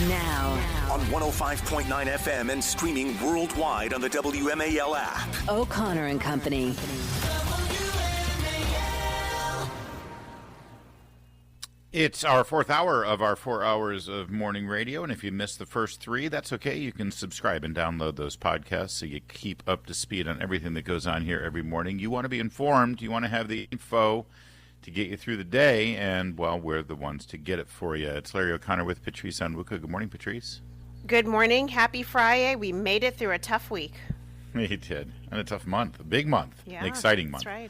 Now on 105.9 FM and streaming worldwide on the WMAL app. O'Connor and Company. It's our fourth hour of our 4 hours of morning radio, and if you missed the first three, that's okay. You can subscribe and download those podcasts so you keep up to speed on everything that goes on here every morning. You want to be informed. You want to have the info to get you through the day, and, well, we're the ones to get it for you. It's Larry O'Connor with Patrice Onwuka. Good morning, Patrice. Good morning. Happy Friday. We made it through a tough week. We did. And a tough month. A big month. Yeah, an exciting month. That's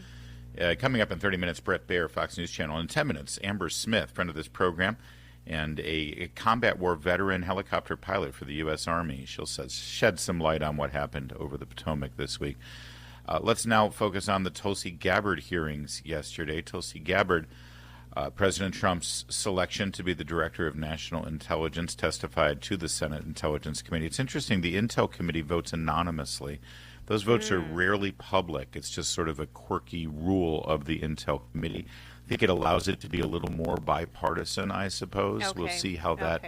right. Coming up in 30 minutes, Brett Baer, Fox News Channel. In 10 minutes, Amber Smith, friend of this program, and a combat war veteran helicopter pilot for the U.S. Army. She'll shed some light on what happened over the Potomac this week. Let's now focus on the Tulsi Gabbard hearings yesterday. Tulsi Gabbard, President Trump's selection to be the Director of National Intelligence, testified to the Senate Intelligence Committee. It's interesting, the Intel Committee votes anonymously. Those votes are rarely public. It's just sort of a quirky rule of the Intel Committee. I think it allows it to be a little more bipartisan, I suppose. Okay. We'll see how that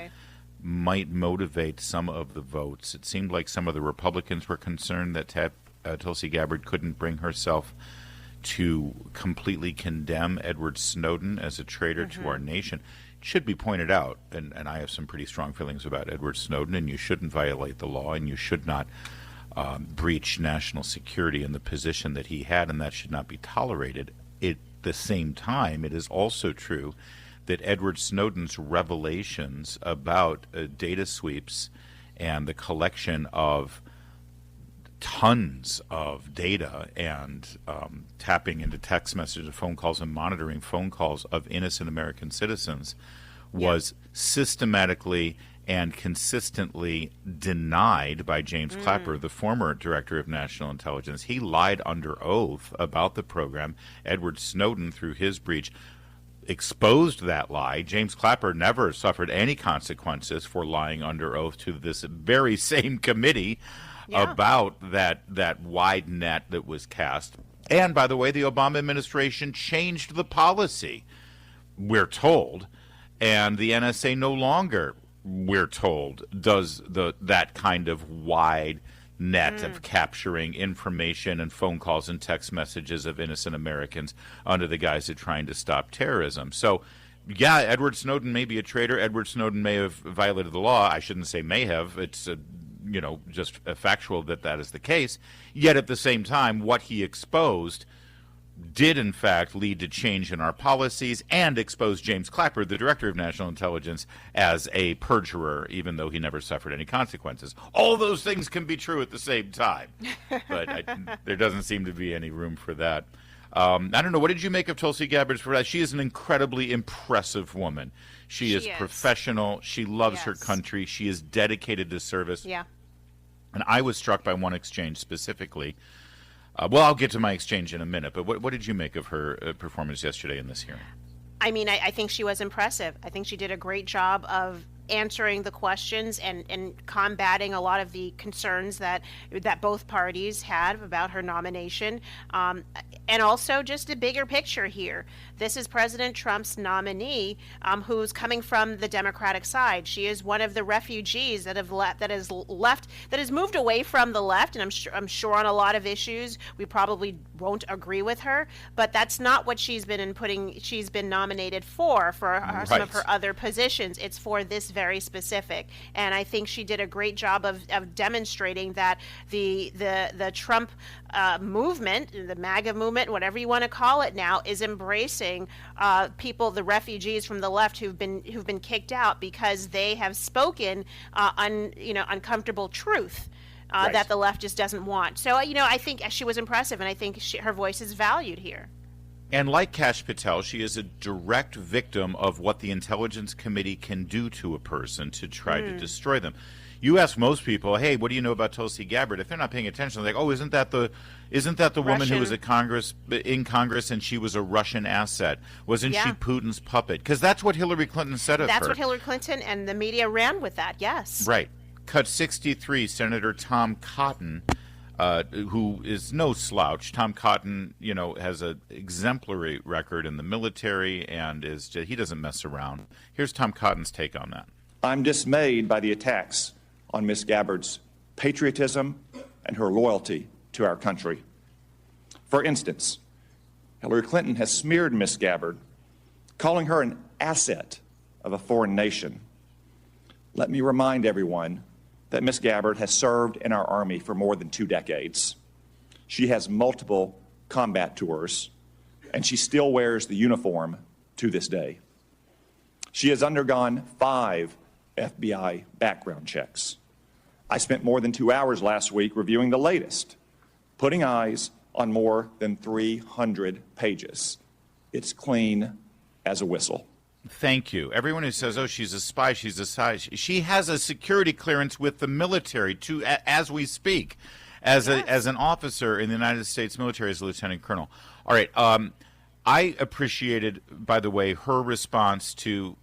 might motivate some of the votes. It seemed like some of the Republicans were concerned that Tulsi Gabbard couldn't bring herself to completely condemn Edward Snowden as a traitor to our nation. It should be pointed out, and I have some pretty strong feelings about Edward Snowden, and you shouldn't violate the law, and you should not breach national security in the position that he had, and that should not be tolerated. At the same time, it is also true that Edward Snowden's revelations about data sweeps and the collection of tons of data and tapping into text messages, phone calls, and monitoring phone calls of innocent American citizens was systematically and consistently denied by James Clapper, the former Director of National Intelligence. He lied under oath about the program. Edward Snowden, through his breach, exposed that lie. James Clapper never suffered any consequences for lying under oath to this very same committee about that wide net that was cast. And, by the way, the Obama administration changed the policy, we're told, and the NSA no longer, we're told, does that kind of wide net of capturing information and phone calls and text messages of innocent Americans under the guise of trying to stop terrorism. So, yeah, Edward Snowden may be a traitor. Edward Snowden may have violated the law. I shouldn't say may have. It's just a factual that is the case. Yet at the same time, what he exposed did in fact lead to change in our policies and expose James Clapper, the Director of National Intelligence, as a perjurer, even though he never suffered any consequences. All those things can be true at the same time, but there doesn't seem to be any room for that. I don't know. What did you make of Tulsi Gabbard? She is an incredibly impressive woman. She is professional. She loves her country. She is dedicated to service. Yeah. And I was struck by one exchange specifically. I'll get to my exchange in a minute, but what did you make of her performance yesterday in this hearing? I mean, I think she was impressive. I think she did a great job of answering the questions and combating a lot of the concerns that both parties had about her nomination. And also just a bigger picture here. This is President Trump's nominee, who's coming from the Democratic side. She is one of the refugees that has moved away from the left, and I'm sure on a lot of issues we probably won't agree with her, but that's not what she's been nominated for some of her other positions. It's for this very specific, and I think she did a great job of demonstrating that the Trump movement, the MAGA movement, whatever you want to call it now, is embracing people, the refugees from the left who've been kicked out because they have spoken uncomfortable truth. That the left just doesn't want. So, I think she was impressive, and I think her voice is valued here. And like Kash Patel, she is a direct victim of what the Intelligence Committee can do to a person to try to destroy them. You ask most people, hey, what do you know about Tulsi Gabbard? If they're not paying attention, they're like, oh, isn't that the woman who was in Congress and she was a Russian asset? Wasn't she Putin's puppet? Because that's what Hillary Clinton said of her. That's what Hillary Clinton and the media ran with that, yes. Right. Cut 63, Senator Tom Cotton, who is no slouch. Tom Cotton, has an exemplary record in the military and he doesn't mess around. Here's Tom Cotton's take on that. I'm dismayed by the attacks on Ms. Gabbard's patriotism and her loyalty to our country. For instance, Hillary Clinton has smeared Ms. Gabbard, calling her an asset of a foreign nation. Let me remind everyone that Ms. Gabbard has served in our Army for more than 2 decades. She has multiple combat tours, and she still wears the uniform to this day. She has undergone 5 FBI background checks. I spent more than 2 hours last week reviewing the latest, putting eyes on more than 300 pages. It's clean as a whistle. Thank you. Everyone who says, oh, she's a spy, she has a security clearance with the military as we speak, as an officer in the United States military as a lieutenant colonel. All right. I appreciated, by the way, her response to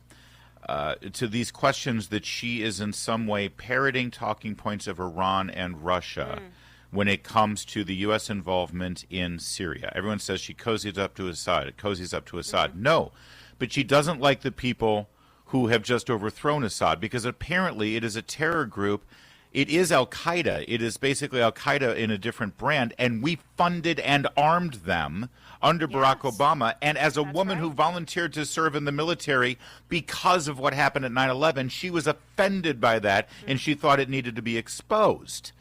these questions that she is in some way parroting talking points of Iran and Russia when it comes to the U.S. involvement in Syria. Everyone says she cozies up to Assad. No, but she doesn't like the people who have just overthrown Assad, because apparently it is a terror group. It is Al-Qaeda. It is basically Al-Qaeda in a different brand, and we funded and armed them under Barack Obama. And as a woman who volunteered to serve in the military because of what happened at 9/11, she was offended by that, and she thought it needed to be exposed.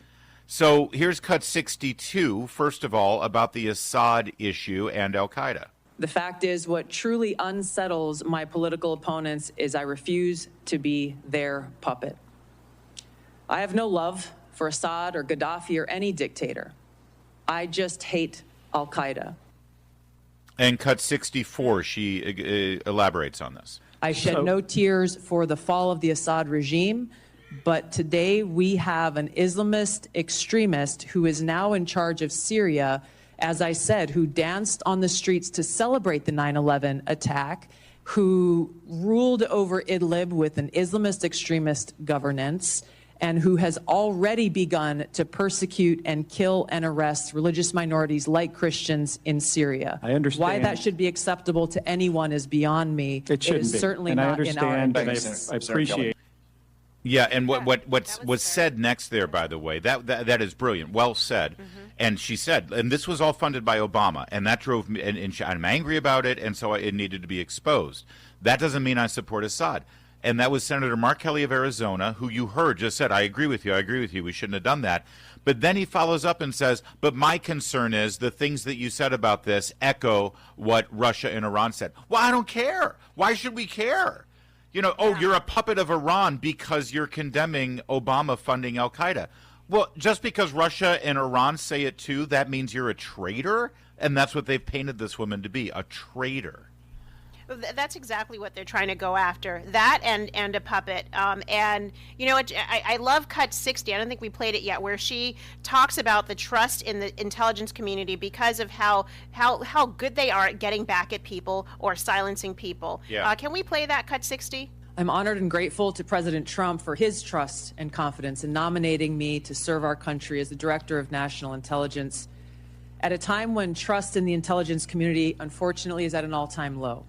So here's cut 62, first of all, about the Assad issue and Al-Qaeda. The fact is, what truly unsettles my political opponents is I refuse to be their puppet. I have no love for Assad or Gaddafi or any dictator. I just hate Al-Qaeda. And cut 64, she elaborates on this. I shed no tears for the fall of the Assad regime, but today we have an Islamist extremist who is now in charge of Syria, as I said, who danced on the streets to celebrate the 9/11 attack, who ruled over Idlib with an Islamist extremist governance, and who has already begun to persecute and kill and arrest religious minorities like Christians in Syria. I understand. Why that should be acceptable to anyone is beyond me. It shouldn't is be. certainly and not I understand, in our and interests. I appreciate. Yeah, and what's said next there, by the way, that is brilliant. Well said. And she said, and this was all funded by Obama, and that drove me, and I'm angry about it, and so it needed to be exposed. That doesn't mean I support Assad. And that was Senator Mark Kelly of Arizona, who you heard just said, I agree with you, we shouldn't have done that. But then he follows up and says, but my concern is the things that you said about this echo what Russia and Iran said. Well, I don't care. Why should we care? You know, oh, you're a puppet of Iran because you're condemning Obama funding Al-Qaeda. Well, just because Russia and Iran say it too, that means you're a traitor? And that's what they've painted this woman to be, a traitor. That's exactly what they're trying to go after. That and a puppet. And, you know, I love cut 60. I don't think we played it yet, where she talks about the trust in the intelligence community because of how good they are at getting back at people or silencing people. Yeah. Can we play that cut 60? I'm honored and grateful to President Trump for his trust and confidence in nominating me to serve our country as the Director of National Intelligence at a time when trust in the intelligence community, unfortunately, is at an all-time low.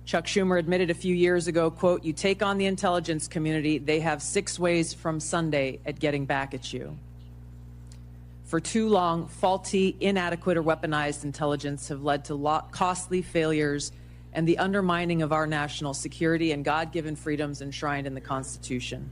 Chuck Schumer admitted a few years ago, quote, you take on the intelligence community, they have 6 ways from Sunday at getting back at you. For too long, faulty, inadequate, or weaponized intelligence have led to costly failures and the undermining of our national security and God-given freedoms enshrined in the Constitution.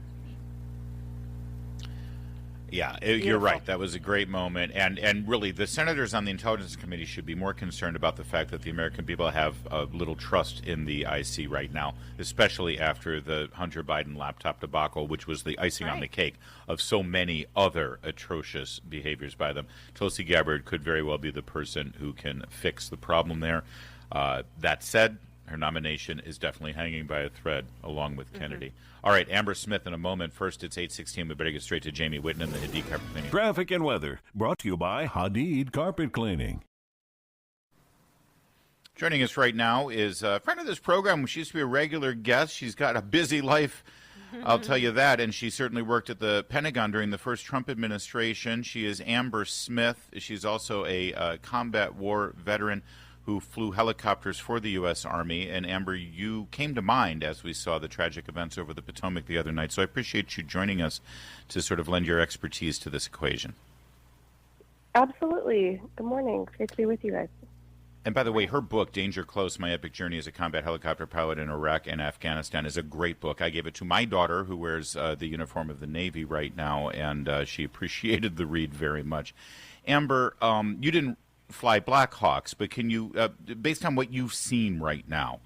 Yeah, you're right. That was a great moment. And really, the senators on the Intelligence Committee should be more concerned about the fact that the American people have little trust in the IC right now, especially after the Hunter Biden laptop debacle, which was the icing on the cake of so many other atrocious behaviors by them. Tulsi Gabbard could very well be the person who can fix the problem there. That said, her nomination is definitely hanging by a thread, along with Kennedy. All right, Amber Smith in a moment. First, it's 8:16. We better get straight to Jamie Whitten and the Hadid Carpet Cleaning. Traffic and weather brought to you by Hadid Carpet Cleaning. Joining us right now is a friend of this program. She used to be a regular guest. She's got a busy life, I'll tell you that, and she certainly worked at the Pentagon during the first Trump administration. She is Amber Smith. She's also a combat war veteran who flew helicopters for the U.S. Army. And Amber, you came to mind as we saw the tragic events over the Potomac the other night. So I appreciate you joining us to sort of lend your expertise to this equation. Absolutely. Good morning. Great to be with you guys. And by the way, her book, Danger Close, My Epic Journey as a Combat Helicopter Pilot in Iraq and Afghanistan, is a great book. I gave it to my daughter, who wears the uniform of the Navy right now, and she appreciated the read very much. Amber, you didn't fly Black Hawks, but can you, based on what you've seen right now,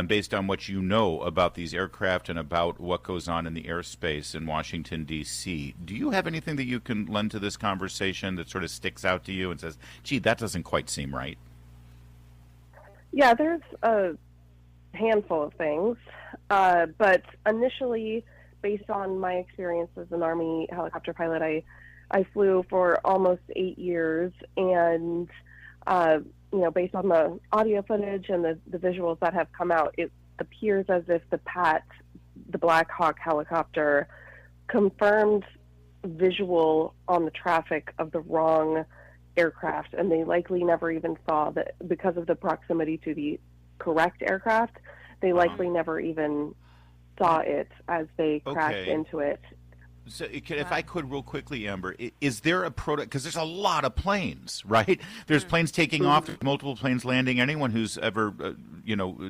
based on what you know about these aircraft and about what goes on in the airspace in Washington, D.C., do you have anything that you can lend to this conversation that sort of sticks out to you and says, gee, that doesn't quite seem right? Yeah, there's a handful of things, but initially, based on my experience as an Army helicopter pilot, I flew for almost 8 years, and based on the audio footage and the visuals that have come out, it appears as if the Black Hawk helicopter, confirmed visual on the traffic of the wrong aircraft, and they likely never even saw that because of the proximity to the correct aircraft. They likely never even saw it as they crashed into it. So if I could real quickly, Amber, is there a product, because there's a lot of planes, right? There's planes taking off, there's multiple planes landing. Anyone who's ever,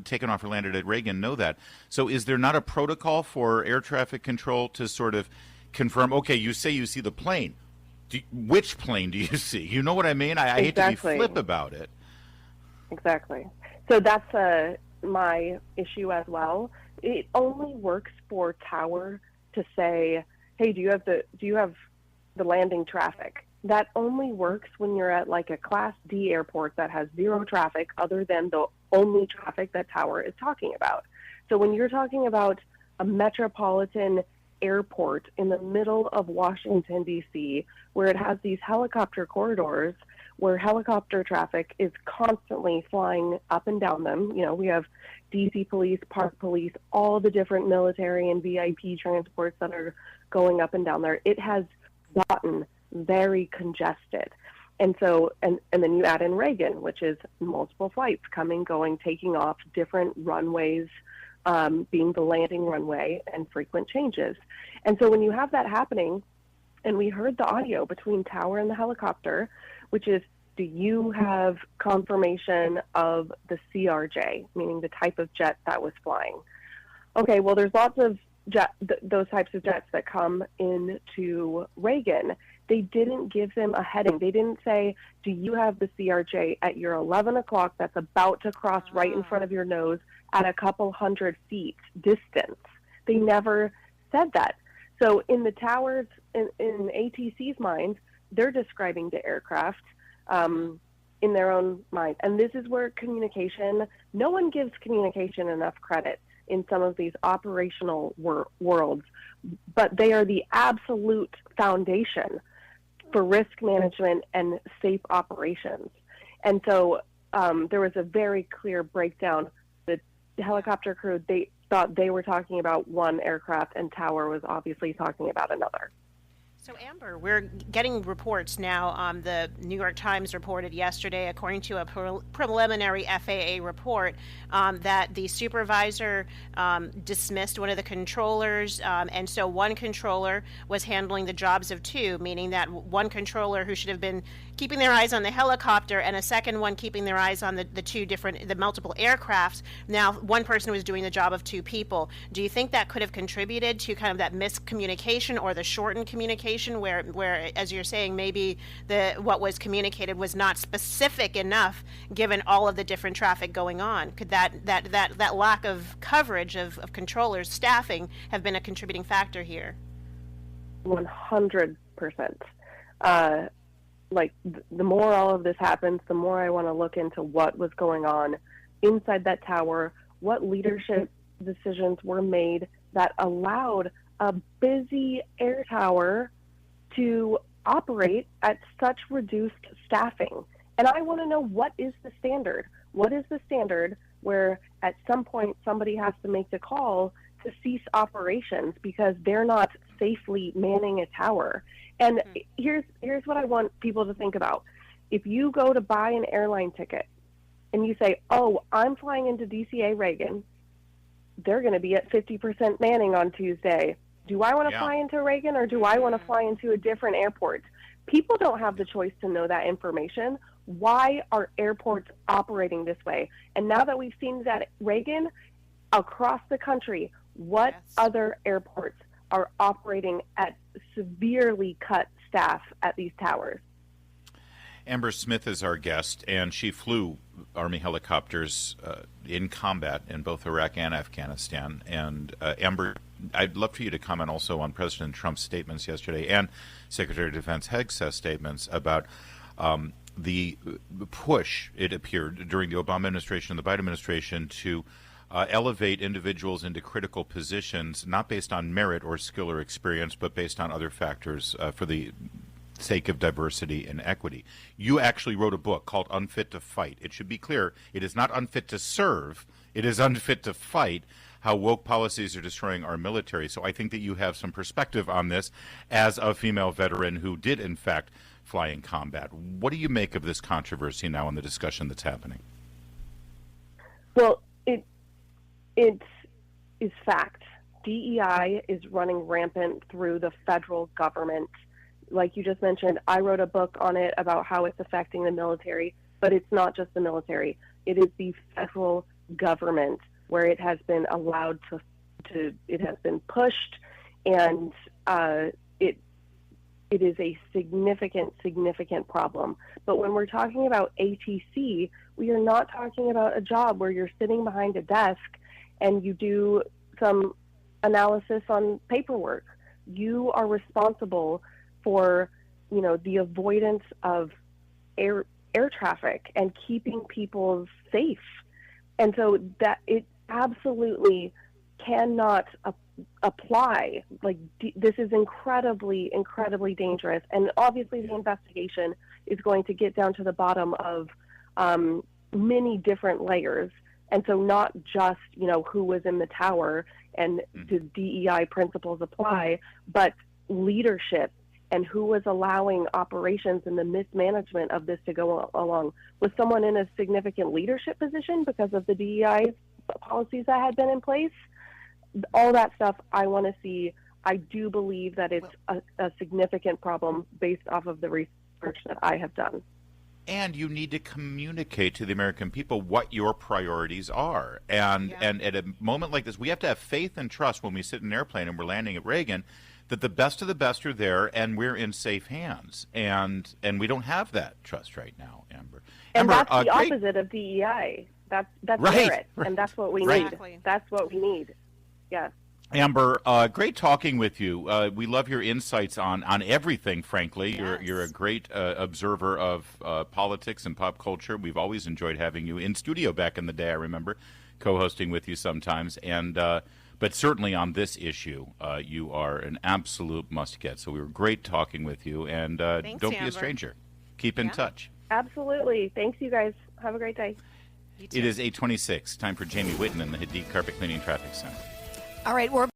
taken off or landed at Reagan know that. So is there not a protocol for air traffic control to sort of confirm, okay, you say you see the plane. Which plane do you see? You know what I mean? I hate to be flip about it. Exactly. So that's my issue as well. It only works for Tower to say, hey, do you have the landing traffic? That only works when you're at like a Class D airport that has zero traffic other than the only traffic that Tower is talking about. So when you're talking about a metropolitan airport in the middle of Washington, D.C., where it has these helicopter corridors where helicopter traffic is constantly flying up and down them. We have D.C. police, Park police, all the different military and VIP transports that are going up and down there. It has gotten very congested. And so, and then you add in Reagan, which is multiple flights coming, going, taking off, different runways, being the landing runway, and frequent changes. And so when you have that happening, and we heard the audio between Tower and the helicopter, which is, do you have confirmation of the CRJ, meaning the type of jet that was flying? Okay, well, there's lots of those types of jets that come into Reagan. They didn't give them a heading. They didn't say, do you have the CRJ at your 11 o'clock that's about to cross right in front of your nose at a couple 100 feet distance? They never said that. So in the Towers, in ATC's mind, they're describing the aircraft in their own mind. And this is where communication, no one gives communication enough credit in some of these operational worlds, but they are the absolute foundation for risk management and safe operations. And so there was a very clear breakdown. The helicopter crew, they thought they were talking about one aircraft, and Tower was obviously talking about another. So, Amber, we're getting reports now. The New York Times reported yesterday, according to a preliminary FAA report, that the supervisor dismissed one of the controllers, and so one controller was handling the jobs of two, meaning that one controller who should have been keeping their eyes on the helicopter and a second one keeping their eyes on the multiple aircraft. Now, one person was doing the job of two people. Do you think that could have contributed to kind of that miscommunication or the shortened communication where, as you're saying, maybe what was communicated was not specific enough given all of the different traffic going on? Could that lack of coverage of controllers, staffing, have been a contributing factor here? 100%. The more all of this happens, the more I want to look into what was going on inside that tower, what leadership decisions were made that allowed a busy air tower to operate at such reduced staffing. And I want to know, what is the standard? What is the standard where at some point somebody has to make the call to cease operations because they're not safely manning a tower? And here's what I want people to think about. If you go to buy an airline ticket and you say, oh, I'm flying into DCA Reagan, they're going to be at 50% manning on Tuesday. Do I want to fly into Reagan, or do I want to fly into a different airport? People don't have the choice to know that information. Why are airports operating this way? And now that we've seen that at Reagan, across the country, what other airports are operating at severely cut staff at these towers? Amber Smith is our guest, and she flew Army helicopters in combat in both Iraq and Afghanistan. And Amber, I'd love for you to comment also on President Trump's statements yesterday and Secretary of Defense Hegseth's statements about the push, it appeared, during the Obama administration and the Biden administration to elevate individuals into critical positions, not based on merit or skill or experience, but based on other factors for the sake of diversity and equity. You actually wrote a book called Unfit to Fight. It should be clear, it is not unfit to serve, it is unfit to fight, how woke policies are destroying our military. So I think that you have some perspective on this as a female veteran who did, in fact, fly in combat. What do you make of this controversy now and the discussion that's happening? Well, it is fact. DEI is running rampant through the federal government. Like you just mentioned, I wrote a book on it about how it's affecting the military, but it's not just the military. It is the federal government where it has been allowed to it has been pushed, and it is a significant problem. But when we're talking about ATC, we are not talking about a job where you're sitting behind a desk and you do some analysis on paperwork. You are responsible for, the avoidance of air traffic and keeping people safe. And so that it absolutely cannot apply. This is incredibly dangerous. And obviously the investigation is going to get down to the bottom of many different layers. And so not just, who was in the tower and did DEI principles apply, but leadership and who was allowing operations and the mismanagement of this to go along. Was someone in a significant leadership position because of the DEI policies that had been in place? All that stuff I want to see. I do believe that it's a significant problem based off of the research that I have done. And you need to communicate to the American people what your priorities are. And at a moment like this, we have to have faith and trust when we sit in an airplane and we're landing at Reagan that the best of the best are there and we're in safe hands. And we don't have that trust right now, Amber. And that's the opposite of DEI. That's merit, and that's what we need. That's what we need. Yes. Amber, great talking with you. We love your insights on everything, frankly. Yes. You're a great observer of politics and pop culture. We've always enjoyed having you in studio back in the day, I remember, co-hosting with you sometimes. And but certainly on this issue, you are an absolute must-get. So we were great talking with you. And Thanks, don't Amber. be a stranger. Keep in touch. Absolutely. Thanks, you guys. Have a great day. It is 8:26. Time for Jamie Whitten in the Hadid Carpet Cleaning Traffic Center. All right, we're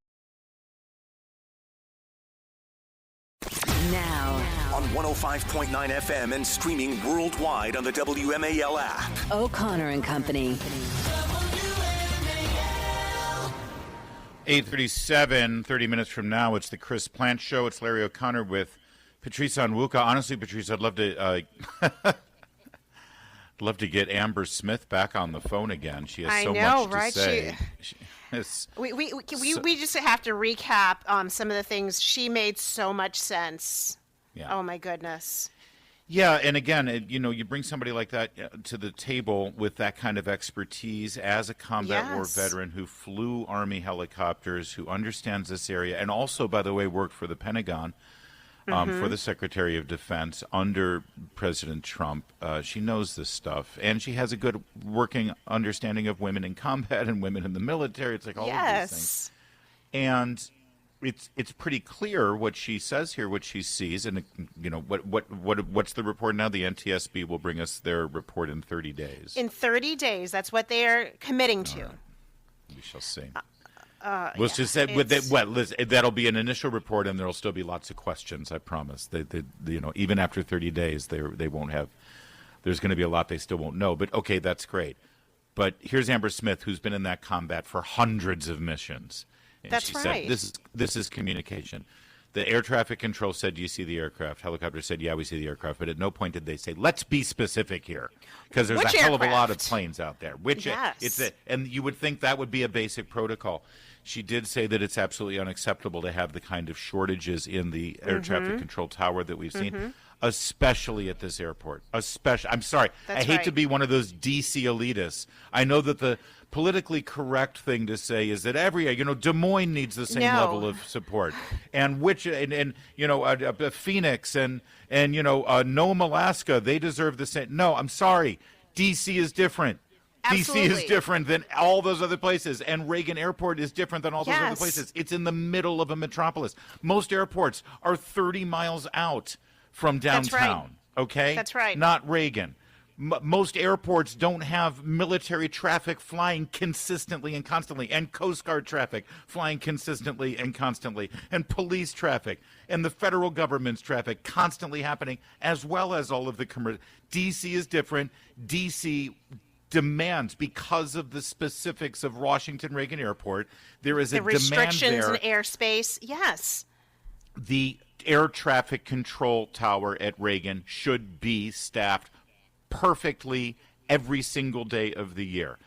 now on 105.9 FM and streaming worldwide on the WMAL app. O'Connor and Company. 8:37, 30 minutes from now, it's the Chris Plant Show. It's Larry O'Connor with Patrice Onwuka. Honestly, Patrice, I'd love to love to get Amber Smith back on the phone again. She has so much to say. We just have to recap some of the things. She made so much sense. Yeah. Oh, my goodness. Yeah, and again, you bring somebody like that to the table with that kind of expertise as a combat war veteran who flew Army helicopters, who understands this area, and also, by the way, worked for the Pentagon, for the Secretary of Defense under President Trump. She knows this stuff, and she has a good working understanding of women in combat and women in the military. It's like all of these things. And it's pretty clear what she says here, what she sees, and what's the report now? The NTSB will bring us their report in 30 days. In 30 days, that's what they are committing to. Right. We shall see. Let's just say that'll be an initial report, and there'll still be lots of questions. I promise. They even after 30 days, they won't have there's going to be a lot they still won't know. But, okay, that's great. But here's Amber Smith, who's been in that combat for hundreds of missions. And That's she right. said, this is communication. The air traffic control said, do you see the aircraft? Helicopter said, yeah, we see the aircraft. But at no point did they say, let's be specific here. Because there's Which a hell of a lot of aircraft? planes out there. Yes. And you would think that would be a basic protocol. She did say that it's absolutely unacceptable to have the kind of shortages in the air traffic control tower that we've seen, especially at this airport. I'm sorry. That's I hate right. to be one of those DC elitists. I know that the politically correct thing to say is that Des Moines needs the same No. level of support, and Phoenix and Nome, Alaska, they deserve the same. No, I'm sorry. DC is different. DC Absolutely. is different than all those other places, and Reagan Airport is different than all those other Yes. places. It's in the middle of a metropolis. Most airports are 30 miles out from That's downtown. right. Okay? That's right. Not Reagan. Most airports don't have military traffic flying consistently and constantly, and Coast Guard traffic flying consistently and constantly, and police traffic, and the federal government's traffic constantly happening, as well as all of the commercial. D.C. is different. D.C. demands, because of the specifics of Washington Reagan Airport, there is a The restrictions demand in there. airspace. Yes. The air traffic control tower at Reagan should be staffed perfectly every single day of the year.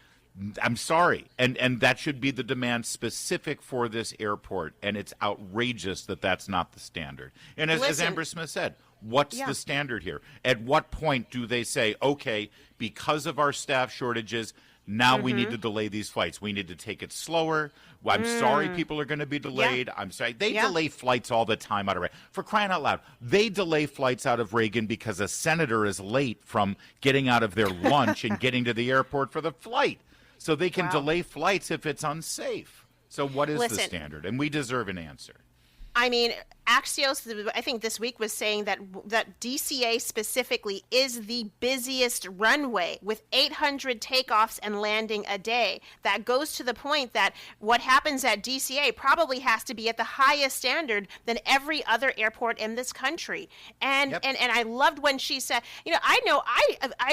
I'm sorry. And that should be the demand specific for this airport. And it's outrageous that that's not the standard. And as Listen. Amber Smith said, what's Yeah. the standard here? At what point do they say, okay, because of our staff shortages, now we need to delay these flights. We need to take it slower. Well, I'm sorry people are going to be delayed. I'm sorry. They Yeah. delay flights all the time out of Reagan. For crying out loud, they delay flights out of Reagan because a senator is late from getting out of their lunch and getting to the airport for the flight. So they can Wow. delay flights if it's unsafe. So what is the Listen. standard? And we deserve an answer. I mean, Axios, I think this week was saying that DCA specifically is the busiest runway with 800 takeoffs and landing a day. That goes to the point that what happens at DCA probably has to be at the highest standard than every other airport in this country. And Yep. and I loved when she said, I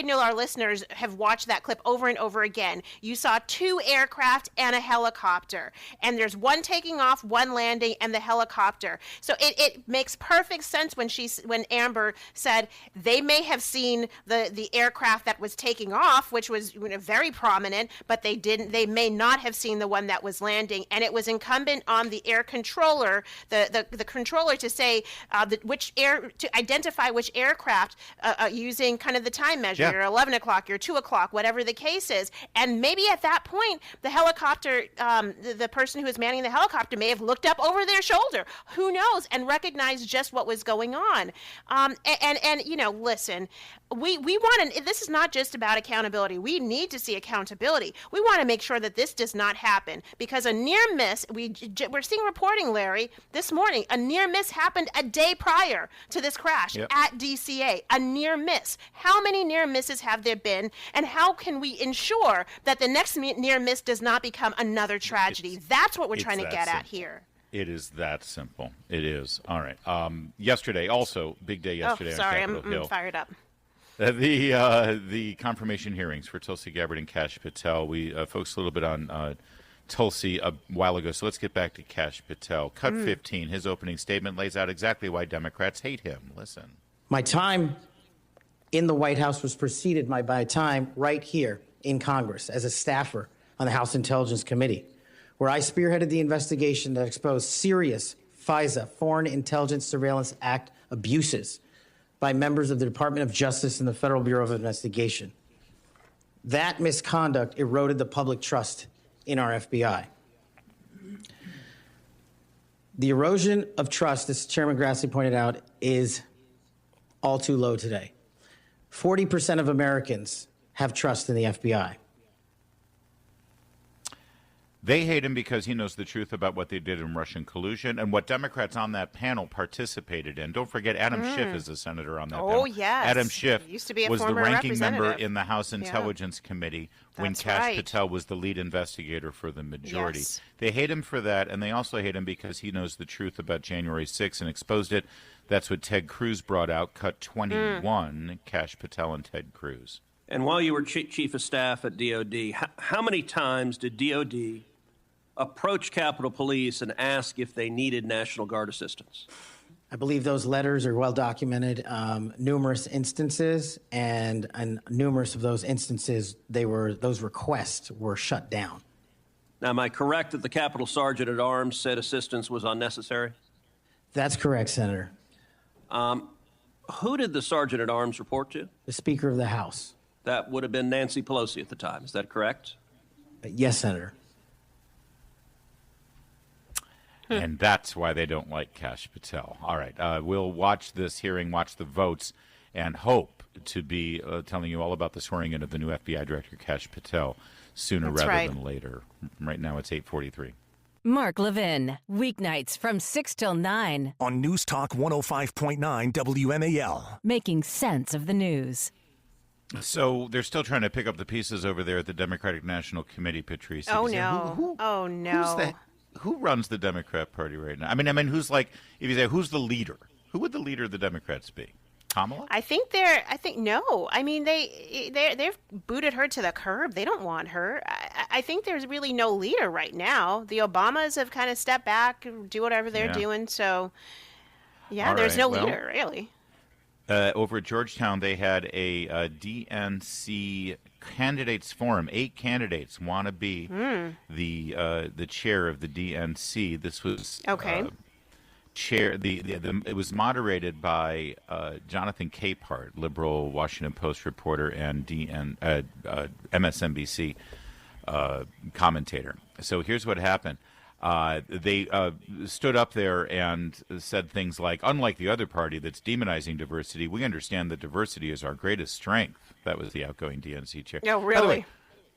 know our listeners have watched that clip over and over again. You saw 2 aircraft and a helicopter, and there's one taking off, one landing, and the helicopter. So it makes perfect sense when Amber said they may have seen the aircraft that was taking off, which was very prominent, but they may not have seen the one that was landing, and it was incumbent on the air controller, the controller, to say to identify which aircraft using kind of the time measure, Yeah. your 11 o'clock, your 2 o'clock, whatever the case is, and maybe at that point the helicopter, the person who was manning the helicopter may have looked up over their shoulder. Who knows? And recognized just what was going on. Listen, we want to. This is not just about accountability. We need to see accountability. We want to make sure that this does not happen, because a near miss. We're seeing reporting, Larry, this morning. A near miss happened a day prior to this crash at DCA. A near miss. How many near misses have there been, and how can we ensure that the next near miss does not become another tragedy? That's what we're trying to get at here. It is that simple. It is. All right. Yesterday, also, big day yesterday on Capitol Hill. I'm fired up. The confirmation hearings for Tulsi Gabbard and Kash Patel. We focused a little bit on Tulsi a while ago, so let's get back to Kash Patel. Cut 15, his opening statement lays out exactly why Democrats hate him. Listen. My time in the White House was preceded by my time right here in Congress as a staffer on the House Intelligence Committee, where I spearheaded the investigation that exposed serious FISA, Foreign Intelligence Surveillance Act, abuses by members of the Department of Justice and the Federal Bureau of Investigation. That misconduct eroded the public trust in our FBI. The erosion of trust, as Chairman Grassley pointed out, is all too low today. 40% of Americans have trust in the FBI. They hate him because he knows the truth about what they did in Russian collusion and what Democrats on that panel participated in. Don't forget, Adam Schiff is a senator on that panel. Oh, yes. Adam Schiff Used to be a was the former ranking member representative. in the House Intelligence Committee when That's Kash right. Patel was the lead investigator for the majority. Yes. They hate him for that, and they also hate him because he knows the truth about January 6th and exposed it. That's what Ted Cruz brought out, cut 21, Kash Patel and Ted Cruz. And while you were chief of staff at DOD, how many times did DOD approach Capitol Police and ask if they needed National Guard assistance? I believe those letters are well documented, numerous instances, and in numerous of those instances, those requests were shut down. Now, am I correct that the Capitol Sergeant at Arms said assistance was unnecessary? That's correct, Senator. Who did the Sergeant at Arms report to? The Speaker of the House. That would have been Nancy Pelosi at the time. Is that correct? Yes, Senator. And that's why they don't like Kash Patel. All right, we'll watch this hearing, watch the votes, and hope to be telling you all about the swearing in of the new FBI Director, Kash Patel, sooner rather than later. Right now it's 8:43. Mark Levin, weeknights from 6 till 9. On News Talk 105.9 WMAL. Making sense of the news. So they're still trying to pick up the pieces over there at the Democratic National Committee, Patrice. Oh, no. Oh, no. Who runs the Democrat Party right now? I mean, who's like, if you say, who's the leader? Who would the leader of the Democrats be? Kamala? No. I mean, they've booted her to the curb. They don't want her. I think there's really no leader right now. The Obamas have kind of stepped back, do whatever they're doing. So, there's no leader, really. Over at Georgetown, they had a DNC candidates forum. 8 candidates want to be the chair of the DNC. This was chair. It was moderated by Jonathan Capehart, liberal Washington Post reporter and MSNBC commentator. So here's what happened. They stood up there and said things like, unlike the other party that's demonizing diversity, we understand that diversity is our greatest strength. That was the outgoing DNC chair. Oh, really? By the way,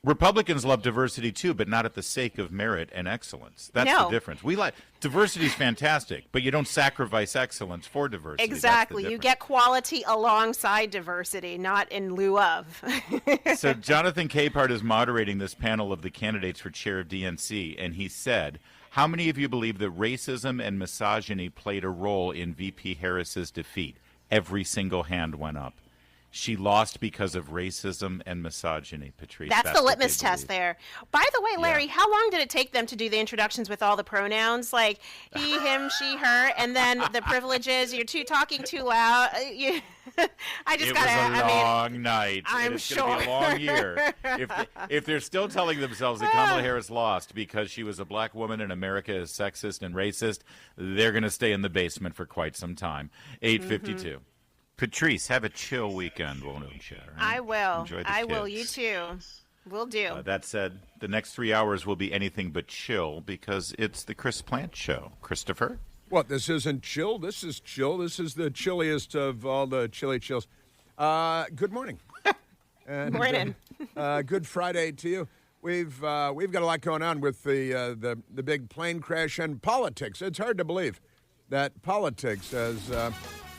Republicans love diversity too, but not at the sake of merit and excellence. That's the difference. We like diversity is fantastic, but you don't sacrifice excellence for diversity. Exactly. You get quality alongside diversity, not in lieu of. So Jonathan Capehart is moderating this panel of the candidates for chair of DNC, and he said, how many of you believe that racism and misogyny played a role in VP Harris's defeat? Every single hand went up. She lost because of racism and misogyny, Patrice. That's the litmus test there. By the way, Larry, how long did it take them to do the introductions with all the pronouns? Like he, him, she, her, and then the privileges. You're talking too loud. It was a long night. I'm it's sure. going to be a long year. If they're still telling themselves that Kamala Harris lost because she was a black woman and America is sexist and racist, they're going to stay in the basement for quite some time. 8:52. Patrice, have a chill weekend, won't you? Right? I will. Enjoy the I kids. will. You too. Will do. That said, the next 3 hours will be anything but chill because it's the Chris Plant Show. Christopher? What, this isn't chill? This is chill. This is the chilliest of all the chilly chills. Good morning. And, morning. Good Friday to you. We've got a lot going on with the big plane crash and politics. It's hard to believe that politics has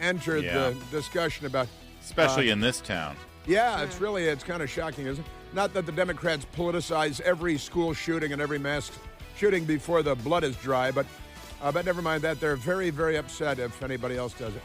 entered the discussion about... Especially in this town. Yeah, it's kind of shocking, isn't it? Not that the Democrats politicize every school shooting and every mass shooting before the blood is dry, but never mind that. They're very, very upset if anybody else does it.